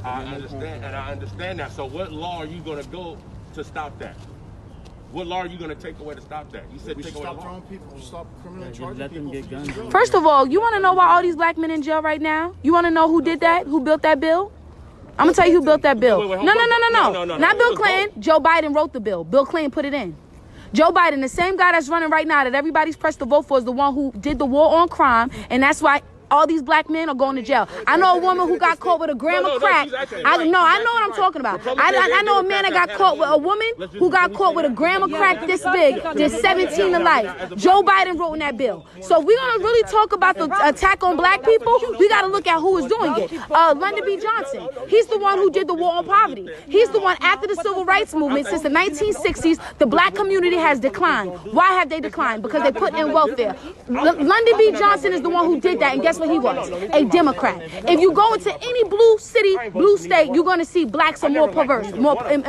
I understand that. So what law are you going to go to stop that? What law are you going to take away to stop that? You said take away the law. Stop criminal charging people. First of all, you want to know why all these black men in jail right now? You want to know who did that? Who built that bill? I'm going to tell you who built that bill. Wait, No. Not Bill Clinton. Joe Biden wrote the bill. Bill Clinton put it in. Joe Biden, the same guy that's running right now that everybody's pressed to vote for, is the one who did the war on crime, and that's why all these black men are going to jail. I know a woman who got caught with a gram of crack. I know what I'm talking about. I know a man that got caught with a woman who got caught with a gram of crack this big, did 17 to life. Joe Biden wrote in that bill. So if we're going to really talk about the attack on black people, we got to look at who is doing it. Lyndon B. Johnson, he's the one who did the war on poverty. He's the one after the civil rights movement. Since the 1960s, the black community has declined. Why have they declined? Because they put in welfare. Lyndon B. Johnson is the one who did that, and guess what he was? A Democrat. If you go into any blue city, blue state, you're going to see blacks are more perverse, more in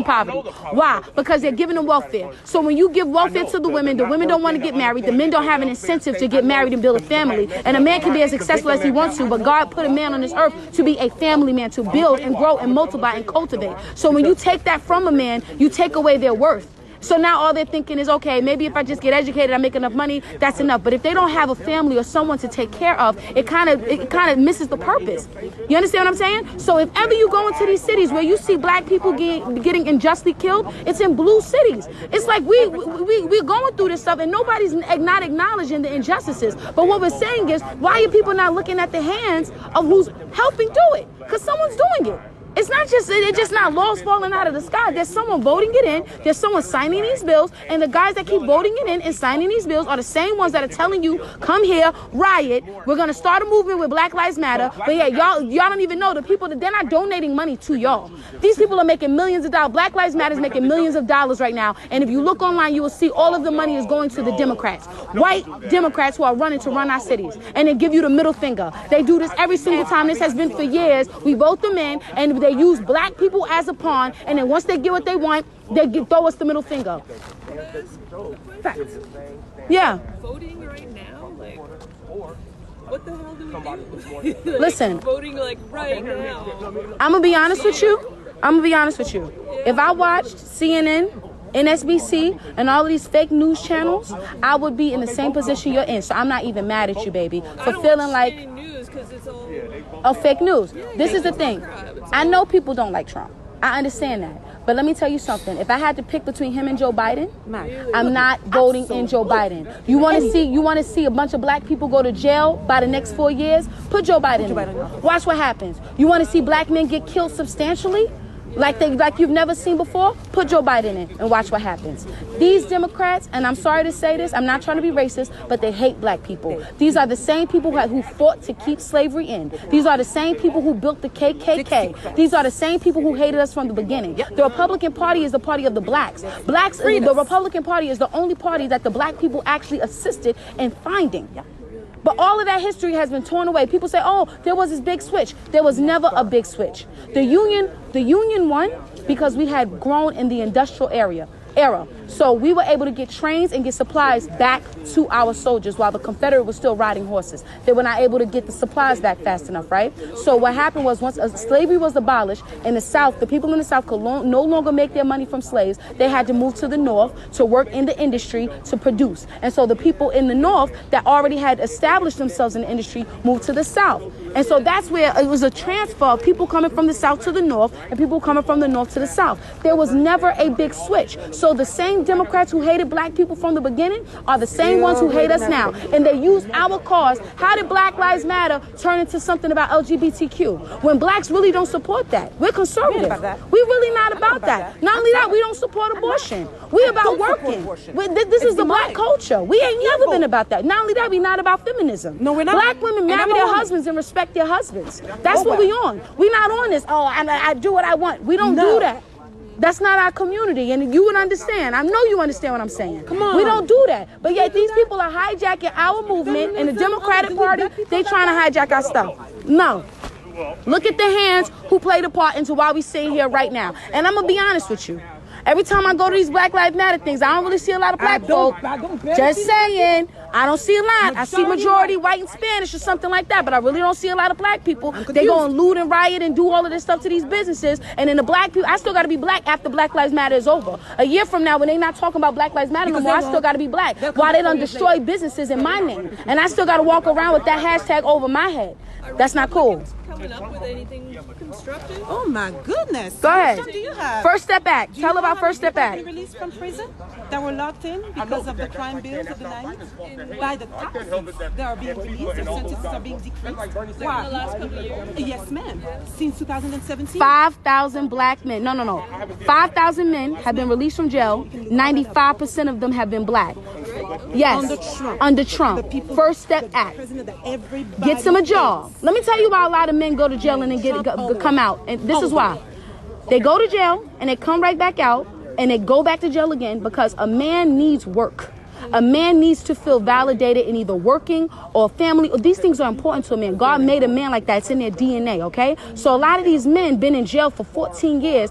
poverty. Why? Because they're giving them welfare. So when you give welfare to the women don't want to get married. The men don't have an incentive to get married and build a family. And a man can be as successful as he wants to, but God put a man on this earth to be a family man, to build and grow and multiply and cultivate. So when you take that from a man, you take away their worth. So now all they're thinking is, okay, maybe if I just get educated, I make enough money, that's enough. But if they don't have a family or someone to take care of, it kind of misses the purpose. You understand what I'm saying? So if ever you go into these cities where you see black people getting unjustly killed, it's in blue cities. It's like we're going through this stuff and nobody's not acknowledging the injustices. But what we're saying is, why are people not looking at the hands of who's helping do it? Because someone's doing it. It's just not laws falling out of the sky. There's someone voting it in. There's someone signing these bills. And the guys that keep voting it in and signing these bills are the same ones that are telling you, come here, riot. We're going to start a movement with Black Lives Matter. But yeah, y'all don't even know the people that they're not donating money to y'all. These people are making millions of dollars. Black Lives Matter is making millions of dollars right now. And if you look online, you will see all of the money is going to the Democrats. White Democrats who are running to run our cities. And they give you the middle finger. They do this every single time. This has been for years. We vote them in and they use black people as a pawn, and then once they get what they want, they throw us the middle finger. Facts. Yeah. Voting right now, like, what the hell do we do? Like, listen. Voting like right now. I'm gonna be honest with you. If I watched CNN, NSBC, and all of these fake news channels, I would be in the same position you're in. So I'm not even mad at you, baby, for feeling like fake news. This is the thing. I know people don't like Trump. I understand that. But let me tell you something. If I had to pick between him and Joe Biden, I'm not voting in Joe Biden. You want to see a bunch of black people go to jail by the next 4 years? Put Joe Biden in. Watch what happens. You want to see black men get killed substantially? Like you've never seen before? Put Joe Biden in and watch what happens. These Democrats, and I'm sorry to say this, I'm not trying to be racist, but they hate black people. These are the same people who fought to keep slavery in. These are the same people who built the KKK. These are the same people who hated us from the beginning. The Republican Party is the party of the blacks. The Republican Party is the only party that the black people actually assisted in finding. But all of that history has been torn away. People say, oh, there was this big switch. There was never a big switch. The Union won because we had grown in the industrial era. So we were able to get trains and get supplies back to our soldiers while the Confederate was still riding horses. They were not able to get the supplies back fast enough, right? So what happened was once slavery was abolished in the South, the people in the South could no longer make their money from slaves. They had to move to the North to work in the industry to produce. And so the people in the North that already had established themselves in the industry moved to the South. And so that's where it was a transfer of people coming from the South to the North and people coming from the North to the South. There was never a big switch. So the same Democrats who hated black people from the beginning are the same ones who hate us now. And they use our cause. How did Black Lives Matter turn into something about LGBTQ? When blacks really don't support that. We're conservative. We're really not about that. Not only that, we don't support abortion. We're about working. This is the black culture. We ain't never been about that. Not only that, we're not about feminism. No, we're not. Black women marry their husbands and respect their husbands. That's what we on. We're not on this, oh, I do what I want. We don't do that. That's not our community, and you would understand. I know you understand what I'm saying. Come on. We don't do that. But yet these people are hijacking our movement, and the Democratic Party, they trying to hijack our stuff. No. Look at the hands who played a part into why we sitting here right now. And I'm going to be honest with you. Every time I go to these Black Lives Matter things, I don't really see a lot of black folk. Just saying. I don't see a lot. I see majority white and Spanish or something like that, but I really don't see a lot of black people. They go and loot and riot and do all of this stuff to these businesses, and then the black people, I still got to be black after Black Lives Matter is over. A year from now, when they not talking about Black Lives Matter no more, I still got to be black. While they done destroy businesses in my name, and I still got to walk around with that hashtag over my head. That's not cool. Coming up with anything constructive? Oh my goodness. Go ahead. What do you have? First Step Act. Tell about First Step Act. Act. Released from prison that were locked in because of the crime bills of the 90s. By the thousands, they are being released. Their sentences are being decreased. In the Why? last couple of years? Yes, ma'am. Since 2017. 5,000 black men. No. 5,000 men have been released from jail. 95% of them have been black. Yes. Under Trump. First Step Act. Gets them a job. Let me tell you why a lot of men go to jail and then come out. And this is why. They go to jail and they come right back out and they go back to jail again because a man needs work. A man needs to feel validated in either working or family. These things are important to a man. God made a man like that. It's in their DNA, okay? So a lot of these men been in jail for 14 years.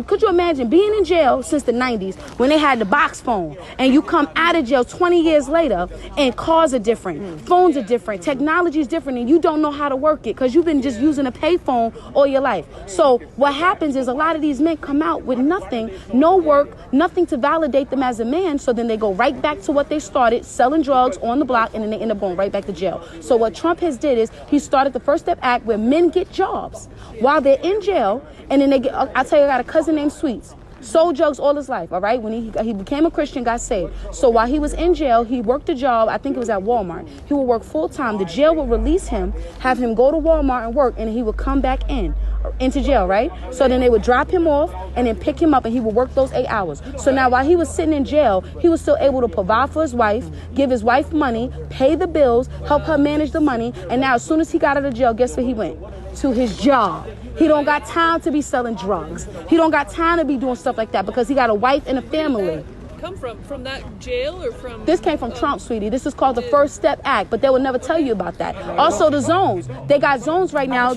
Could you imagine being in jail since the 90s when they had the box phone and you come out of jail 20 years later and cars are different, phones are different, technology is different, and you don't know how to work it because you've been just using a payphone all your life. So what happens is a lot of these men come out with nothing, no work, nothing to validate them as a man, so then they go right back to what they started, selling drugs on the block, and then they end up going right back to jail. So what Trump has did is he started the First Step Act where men get jobs while they're in jail, and then they get, I'll tell you, I got a cousin named Sweets. Sold drugs all his life, all right? When he became a Christian, got saved. So while he was in jail, he worked a job, I think it was at Walmart. He would work full time. The jail would release him, have him go to Walmart and work, and he would come back into jail, right? So then they would drop him off and then pick him up, and he would work those 8 hours. So now while he was sitting in jail, he was still able to provide for his wife, give his wife money, pay the bills, help her manage the money, and now as soon as he got out of jail, guess where he went? To his job. He don't got time to be selling drugs. He don't got time to be doing stuff like that because he got a wife and a family. Come from that jail or from? This came from Trump, sweetie. This is called the First Step Act, but they will never tell you about that. Also, the zones. They got zones right now.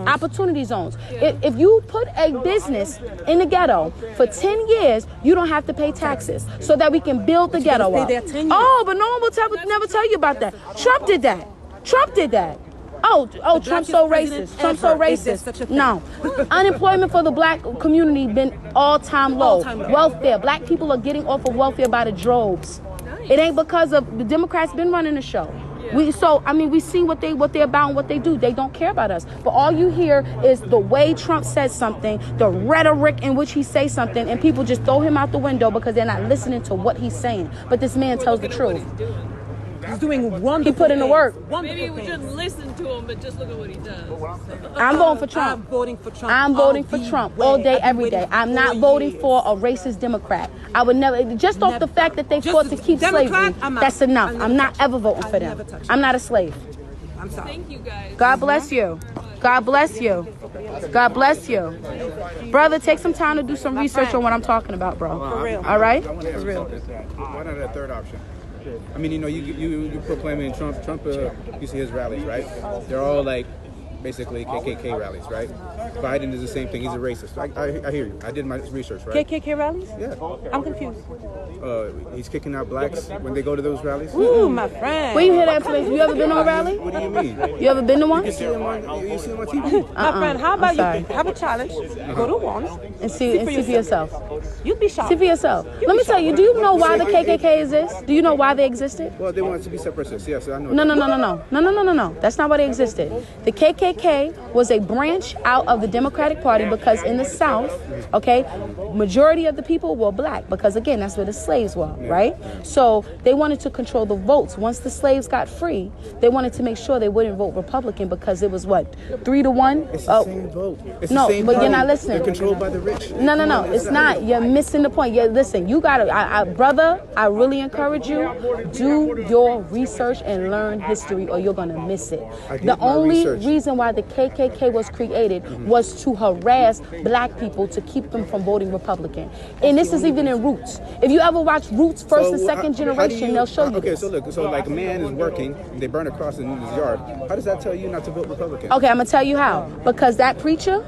Opportunity zones. If you put a business in the ghetto for 10 years, you don't have to pay taxes so that we can build the ghetto up. Oh, but no one will never tell you about that. Trump did that. Trump did that. Oh, Trump's so racist. Trump's so racist. No. Unemployment for the black community been all-time low. Welfare. Black people are getting off of welfare by the droves. Nice. It ain't because of the Democrats been running the show. Yeah. We see what they're about and what they do. They don't care about us. But all you hear is the way Trump says something, the rhetoric in which he says something, and people just throw him out the window because they're not listening to what he's saying. But this man tells the truth. He's doing wonderful. He put in the work. Maybe we shouldn't listen to him, but just look at what he does. I'm voting for Trump. I'm voting for Trump. I'm voting for Trump all day, every day. I'm not voting for a racist Democrat. I would never, just off the fact that they fought to keep slavery, that's enough. I'm not ever voting for them. I'm not a slave. I'm sorry. Thank you, guys. God bless you. God bless you. God bless you. Brother, take some time to do some research on what I'm talking about, bro. For real. All right? For real. Why not a third option? I mean, you proclaiming Trump, you see his rallies, right? They're all like basically KKK rallies, right? Biden is the same thing. He's a racist. I hear you. I did my research, right? KKK rallies? Yeah. I'm confused. He's kicking out blacks when they go to those rallies. Ooh, my friend. Where you hear that information? You ever been to a rally? What do you mean? You ever been to one? You see him on TV. My friend, how about sorry. you have a challenge? Go to one And see for yourself. You'd be shocked. See for yourself. Let me tell you, do you know why the KKK exists? Do you know why they existed? Well, they wanted to be separatists. Yes, I know. No. That's not why they existed. The KKK was a branch out of the Democratic Party because in the South, okay, majority of the people were black because, again, that's where the slaves were, right? So they wanted to control the votes. Once the slaves got free, they wanted to make sure they wouldn't vote Republican because it was, 3-1? It's the same vote. It's no, the same but party. You're not listening. They're controlled by the rich. No, it's not. You're missing the point. Listen, you gotta, brother, I really encourage you, do your research and learn history or you're gonna miss it. The only reason why the KKK was created was to harass black people to keep them from voting Republican. And this is even in Roots. If you ever watch Roots first and second generation, they'll show you Okay, this. so look, like a man is working, they burn a cross in his yard. How does that tell you not to vote Republican? Okay, I'm gonna tell you how. Because that preacher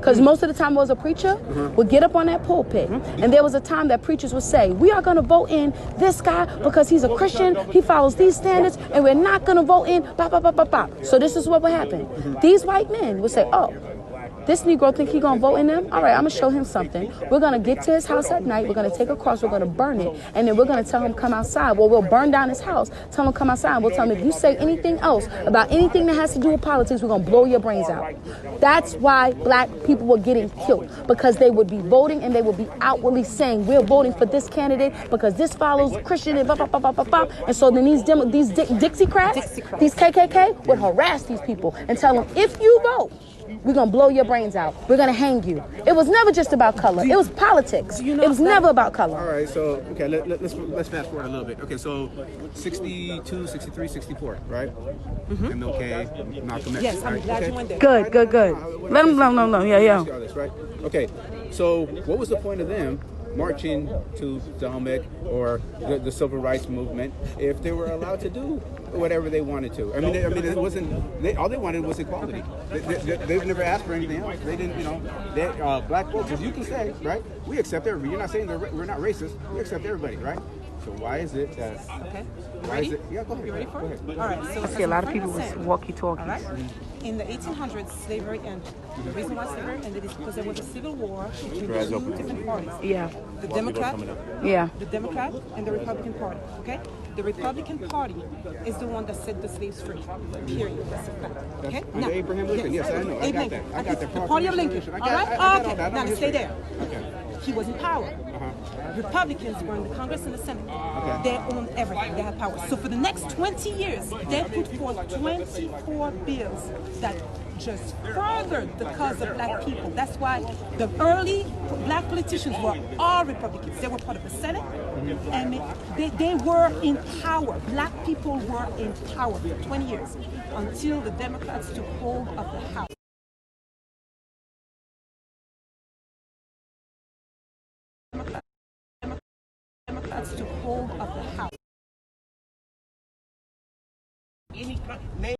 Because most of the time, it was a preacher would get up on that pulpit, and there was a time that preachers would say, "We are going to vote in this guy because he's a Christian. He follows these standards, and we're not going to vote in." Bop, bop, bop, bop, bop. So this is what would happen. These white men would say, "Oh, this Negro think he gonna vote in them? All right, I'm gonna show him something. We're gonna get to his house at night. We're gonna take a cross. We're gonna burn it, and then we're gonna tell him come outside. Well, we'll burn down his house. Tell him come outside. We'll tell him if you say anything else about anything that has to do with politics, we're gonna blow your brains out." That's why black people were getting killed, because they would be voting and they would be outwardly saying we're voting for this candidate because this follows Christian and blah blah blah blah blah blah. And so then these Dixiecrats, these KKK would harass these people and tell them if you vote, we're going to blow your brains out. We're going to hang you. It was never just about color. It was politics. It was never about color. All right, so, okay, let's fast forward a little bit. Okay, so 62, 63, 64, right? MLK, Malcolm X. Yes, I'm right? glad you went there. Good. Let them know. Yeah. Right? Okay, so what was the point of them marching to Zalmek or the civil rights movement if they were allowed to do whatever they wanted to? I mean, it wasn't. All they wanted was equality. They've never asked for anything else. They didn't, black folks, as you can say, right? We accept everybody. You're not saying we're not racist. We accept everybody, right? So why is it that? Okay. Why is it? Yeah, go ahead. You ready for it? Go ahead. All right. So I see a lot of people with walkie-talkies. All right. In the 1800s, slavery ended. The reason why slavery ended is because there was a civil war between two different parties. Yeah. The Democrat, Yeah. the Democrat, and the Republican Party. Okay. The Republican Party is the one that set the slaves free. Period. That's a fact. Okay. Under Abraham Lincoln. Yes, I know. I got that. I got that. The Party of Lincoln. All right. Okay. Now stay there. Okay. He was in power. Republicans were in the Congress and the Senate. They owned everything. They had power. So for the next 20 years, they put forth 24 bills that just furthered the cause of black people. That's why the early black politicians were all Republicans. They were part of the Senate, and they were in power. Black people were in power for 20 years until the Democrats took hold of the House. Democrats took hold of the House.